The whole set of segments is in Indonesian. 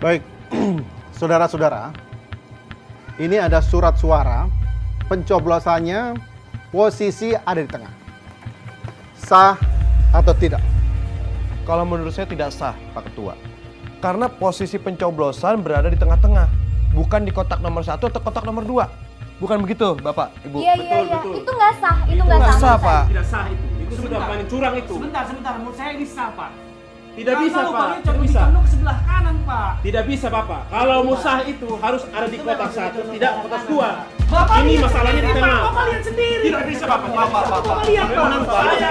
Baik, saudara-saudara, ini ada surat suara, pencoblosannya posisi ada di tengah. Sah atau tidak? Kalau menurut saya tidak sah, Pak Ketua. Karena posisi pencoblosan berada di tengah-tengah, bukan di kotak nomor 1 atau kotak nomor 2. Bukan begitu, Bapak, Ibu? Iya. Itu nggak sah, itu nggak Nggak sah, sah. Pak. Tidak sah itu. Itu sudah paling curang itu. Sebentar. Menurut saya ini sah, Pak. Tidak bisa, Kalau Pak. lubangnya Tidak condong bisa. ke sebelah kanan, Pak. Tidak bisa, Bapak. Kalau mau sah itu harus ada di kotak 1, tidak kotak 2. Bapak Ini lihat masalahnya di sendiri, tengah. Pak. Bapak lihat sendiri. Tidak bisa, Bapak. Bapak lihat, Pak. Saya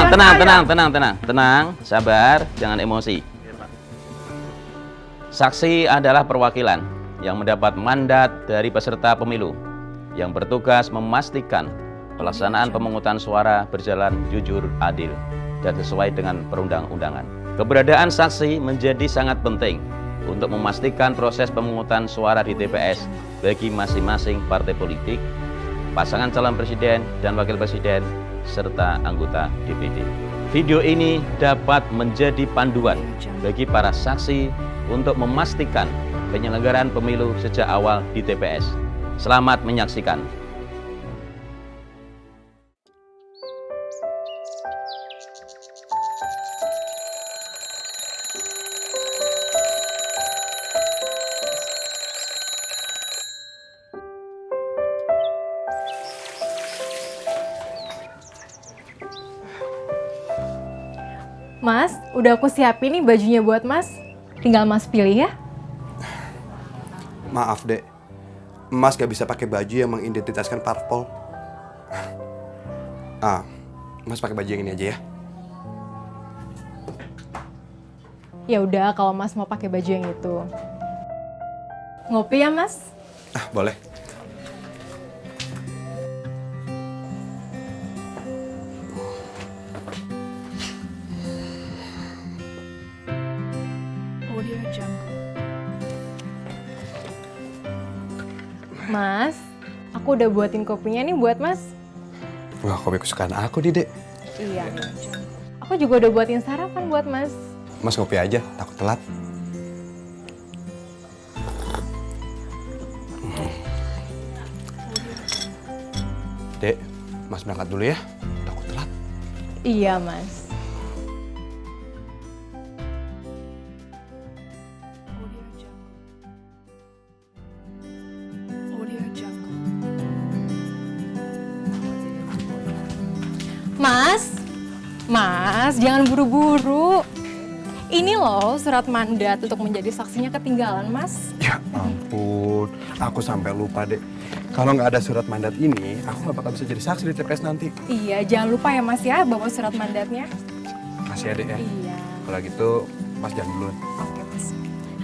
ini Tenang, sabar, jangan emosi. Saksi adalah perwakilan yang mendapat mandat dari peserta pemilu yang bertugas memastikan pelaksanaan pemungutan suara berjalan jujur, adil, dan sesuai dengan perundang-undangan. Keberadaan saksi menjadi sangat penting untuk memastikan proses pemungutan suara di TPS bagi masing-masing partai politik, pasangan calon presiden dan wakil presiden, serta anggota DPD. Video ini dapat menjadi panduan bagi para saksi untuk memastikan penyelenggaraan pemilu sejak awal di TPS. Selamat menyaksikan. Mas, udah aku siapin nih bajunya buat Mas. Tinggal Mas pilih ya. Maaf, Dek. Mas gak bisa pakai baju yang mengidentitaskan parpol. Mas pakai baju yang ini aja ya. Ya udah, kalau Mas mau pakai baju yang itu. Ngopi ya, Mas? Boleh. Mas, aku udah buatin kopinya nih buat Mas. Wah, kopi kesukaan aku nih, Dek. Iya. Aku juga udah buatin sarapan buat Mas. Mas ngopi aja, takut telat. Dek, Mas berangkat dulu ya, takut telat. Iya, Mas. Mas, jangan buru-buru. Ini loh surat mandat untuk menjadi saksinya ketinggalan, Mas. Ya ampun, aku sampai lupa, Dek. Kalau nggak ada surat mandat ini, aku nggak bakal bisa jadi saksi di TPS nanti. Iya, jangan lupa ya Mas ya, bawa surat mandatnya. Makasih ya, Dek ya. Iya. Kalau gitu, Mas jalan duluan. Oke, Mas.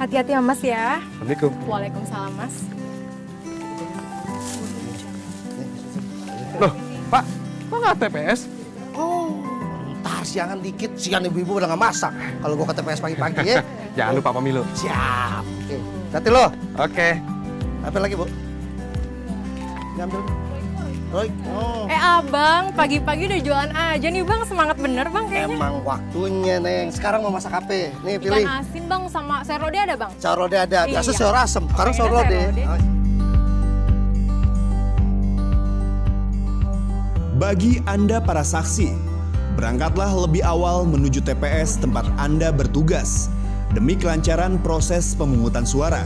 Hati-hati ya, Mas ya. Assalamualaikum. Waalaikumsalam, Mas. Loh, Pak, kok nggak TPS? Ntar siangan dikit, siang ibu-ibu udah gak masak. Kalau gua ke TPS pagi-pagi ya. Jangan lupa pemilu. Siap. Oke. Hati lo. Oke. Apa lagi, Bu? Diambil. Abang, pagi-pagi udah jualan aja nih Bang, semangat bener Bang kayaknya. Emang waktunya, Neng. Sekarang mau masak apa? Nih, pilih. Ikan asin Bang sama sayur lodeh ada Bang? Sayur lodeh ada. Biasa Iya. sayur asem. Sekarang sayur Sayur lodeh. lodeh. Bagi Anda para saksi, berangkatlah lebih awal menuju TPS tempat Anda bertugas demi kelancaran proses pemungutan suara.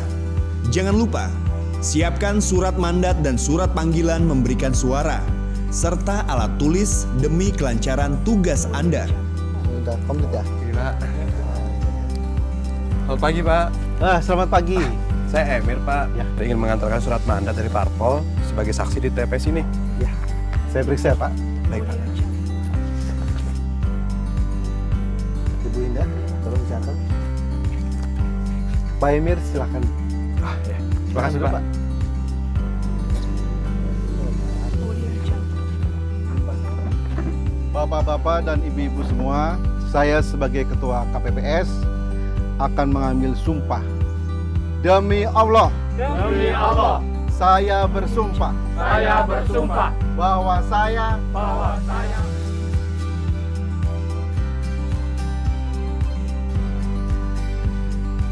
Jangan lupa, siapkan surat mandat dan surat panggilan memberikan suara, serta alat tulis demi kelancaran tugas Anda. Udah komplit ya? Gila. Selamat pagi, Pak. Selamat pagi. Saya Emir, Pak. Ya. Saya ingin mengantarkan surat mandat dari Parpol sebagai saksi di TPS ini. Ya, saya periksa Pak. Baik, Pak. Ibu Indah, tolong dicatat. Pak Emir, silakan. Ya. Terima kasih, Pak. Bapak-bapak dan ibu-ibu semua, saya sebagai Ketua KPPS akan mengambil sumpah. Demi Allah. Demi Allah, Saya bersumpah saya bersumpah bahwa saya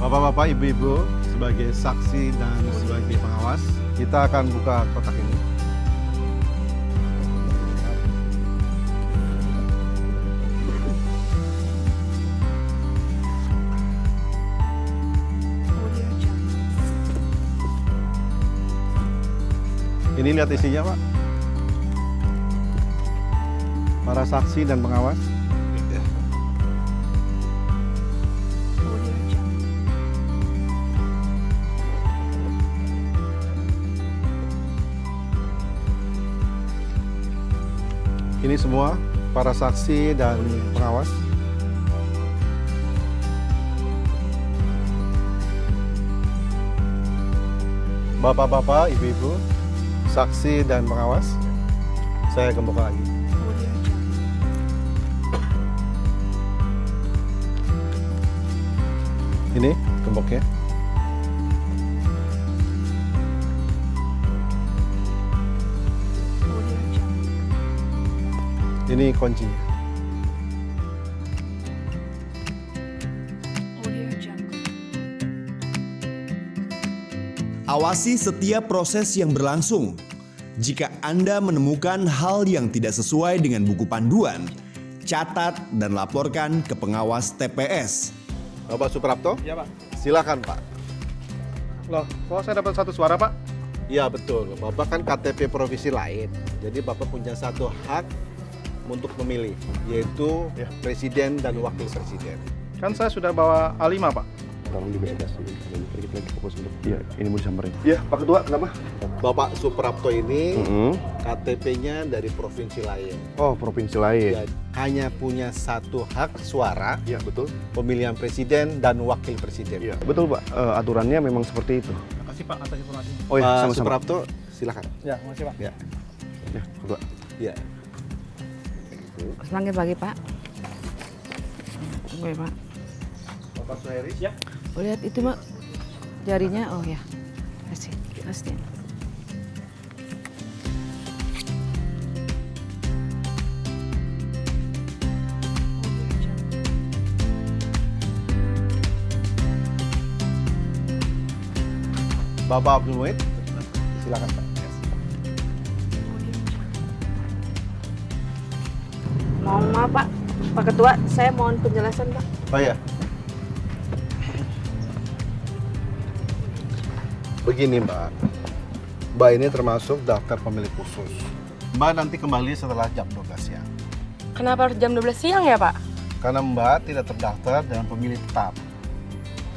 Bapak-bapak, ibu-ibu, sebagai saksi dan sebagai pengawas, kita akan buka kotak ini. Ini lihat isinya, Pak. Para saksi dan pengawas. Ini semua para saksi dan pengawas. Bapak-bapak, ibu-ibu, saksi dan pengawas, saya gembok lagi. Ini gemboknya. Ini kuncinya. Awasi setiap proses yang berlangsung. Jika Anda menemukan hal yang tidak sesuai dengan buku panduan, catat dan laporkan ke pengawas TPS. Bapak Suprapto, Iya, Pak. silakan Pak. Loh, kok saya dapat satu suara, Pak? Iya betul, Bapak kan KTP provinsi lain. Jadi Bapak punya satu hak untuk memilih, yaitu presiden dan wakil presiden. Kan saya sudah bawa A5, Pak. Tolong dibebas dulu. Kita lagi fokus untuk. Iya, ini mau disamperin. Iya, Pak Ketua, kenapa? Bapak Suprapto ini KTP-nya dari provinsi lain. Oh, provinsi lain. Jadi, hanya punya satu hak suara, Iya, betul. pemilihan presiden dan wakil presiden. Iya, betul, Pak. Aturannya memang seperti itu. Makasih, Pak, atas informasinya. Oh iya, Pak sama-sama. Suprapto, silakan. Ya, makasih, Pak. Ya, Ya, Ketua. ya. Selamat pagi, Pak. Oke, Pak. Bapak Suheri. Ya. Oh, lihat itu, Mak. Jarinya, oh ya. Kasih, kasih. Bapak Abdul Muid, silakan Pak. Mohon maaf, Pak. Pak Ketua, saya mohon penjelasan, Pak. Oh ya. Begini Mbak, Mbak ini termasuk daftar pemilih khusus. Mbak nanti kembali setelah jam 12 siang. Kenapa harus jam 12 siang ya, Pak? Karena Mbak tidak terdaftar dengan pemilih tetap.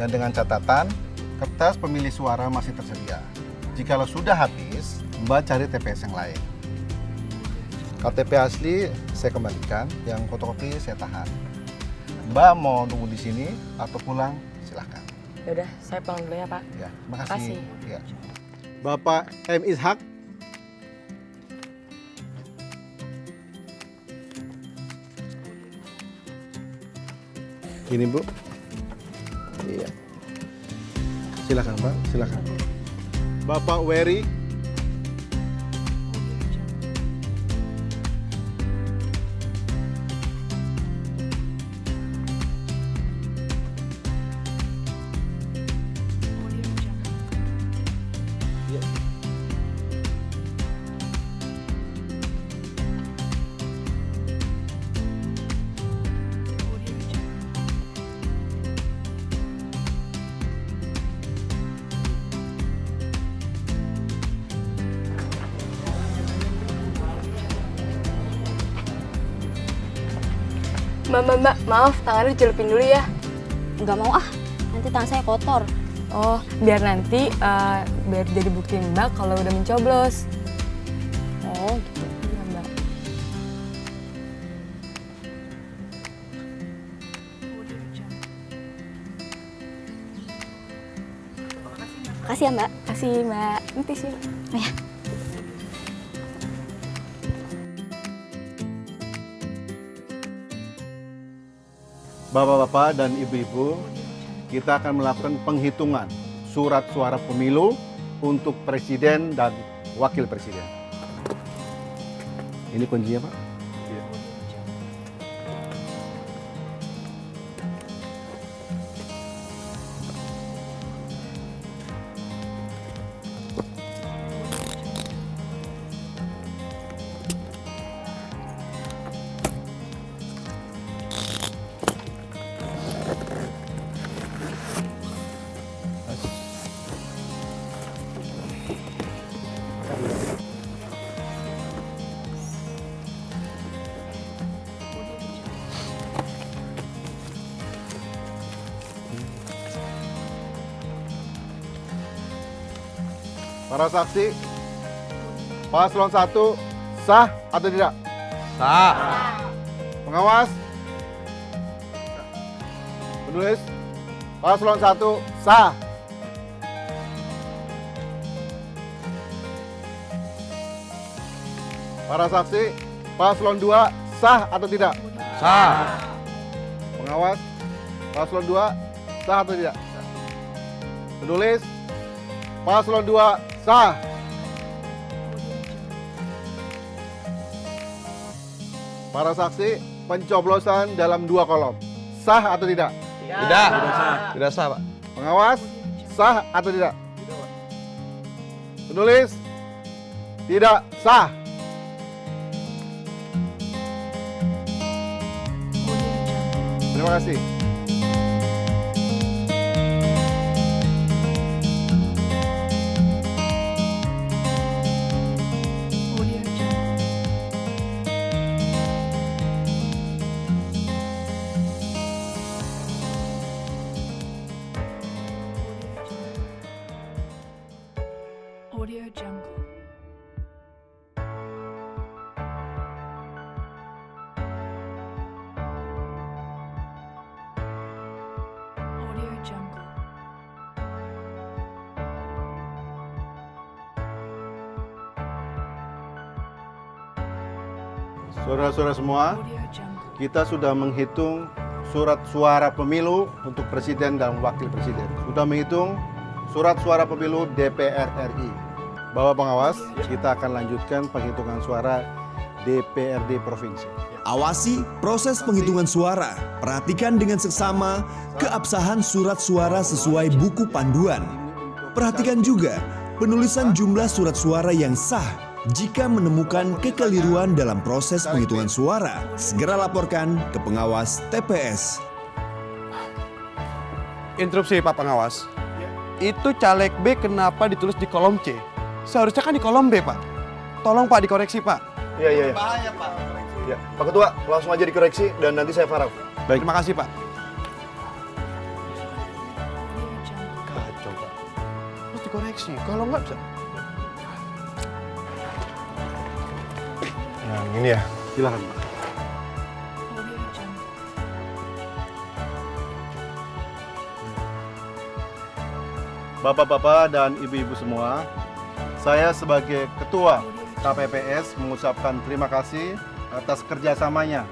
Dan dengan catatan, kertas pemilih suara masih tersedia. Jikalau sudah habis, Mbak cari TPS yang lain. KTP asli saya kembalikan, yang fotokopi saya tahan. Mbak mau tunggu di sini atau pulang, silahkan. Yaudah, saya pulang dulu ya, Pak. Ya, terima kasih. Makasih. Ya. Bapak M. Ishak. Ini Bu. Iya. Silakan Pak, silakan. Bapak Wery. Iya. Mbak, maaf, tangannya dicelupin dulu ya. Nggak mau ah, nanti tangan saya kotor. Oh, biar nanti biar jadi bukti Mbak kalau udah mencoblos. Oh gitu. Iya, Mbak. Makasih ya Mbak. Kasih Mbak. Nanti sih. Oh, ya. Bapak-bapak dan ibu-ibu, kita akan melakukan penghitungan surat suara pemilu untuk presiden dan wakil presiden. Ini kuncinya, Pak. Para saksi, paslon 1 sah atau tidak? Sah. Pengawas, penulis, paslon 1 sah. Para saksi, paslon 2 sah atau tidak? Sah. Pengawas, paslon 2 sah atau tidak? Penulis, paslon 2 sah. Para saksi, pencoblosan dalam 2 kolom. Sah atau tidak? Tidak. Tidak sah, Pak. Pengawas, sah atau tidak? Penulis, tidak sah. Terima kasih. Audio Jungle. Audio Jungle. Saudara-saudara semua, Audio Jungle. kita sudah menghitung surat suara pemilu untuk presiden dan wakil presiden. Sudah menghitung surat suara pemilu DPR RI. Bapak pengawas, kita akan lanjutkan penghitungan suara DPRD provinsi. Awasi proses penghitungan suara. Perhatikan dengan seksama keabsahan surat suara sesuai buku panduan. Perhatikan juga penulisan jumlah surat suara yang sah. Jika menemukan kekeliruan dalam proses penghitungan suara, segera laporkan ke pengawas TPS. Interupsi, Pak Pengawas. Itu caleg B kenapa ditulis di kolom C? Seharusnya kan di kolom B, Pak. Tolong, Pak, dikoreksi, Pak. Iya. Bahaya, Pak. Ya, Pak Ketua, langsung aja dikoreksi dan nanti saya faraf. Baik. Terima kasih, Pak. Audio Jungle. Kacau, Pak. Harus dikoreksi. Kalau nggak bisa. Nah, ini ya. Silakan, Pak. Audio Jungle. Bapak-bapak dan ibu-ibu semua, saya sebagai Ketua KPPS mengucapkan terima kasih atas kerjasamanya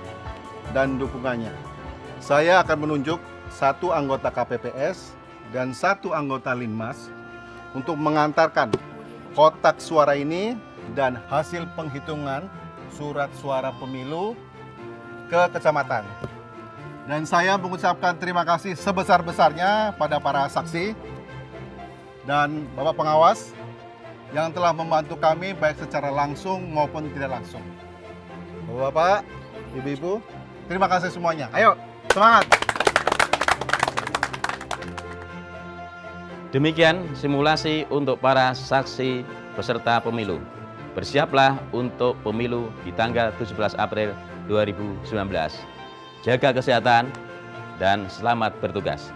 dan dukungannya. Saya akan menunjuk 1 anggota KPPS dan 1 anggota Linmas untuk mengantarkan kotak suara ini dan hasil penghitungan surat suara pemilu ke kecamatan. Dan saya mengucapkan terima kasih sebesar-besarnya pada para saksi dan Bapak Pengawas yang telah membantu kami baik secara langsung maupun tidak langsung. Bapak, Ibu-ibu, terima kasih semuanya. Ayo, semangat! Demikian simulasi untuk para saksi peserta pemilu. Bersiaplah untuk pemilu di tanggal 17 April 2019. Jaga kesehatan dan selamat bertugas.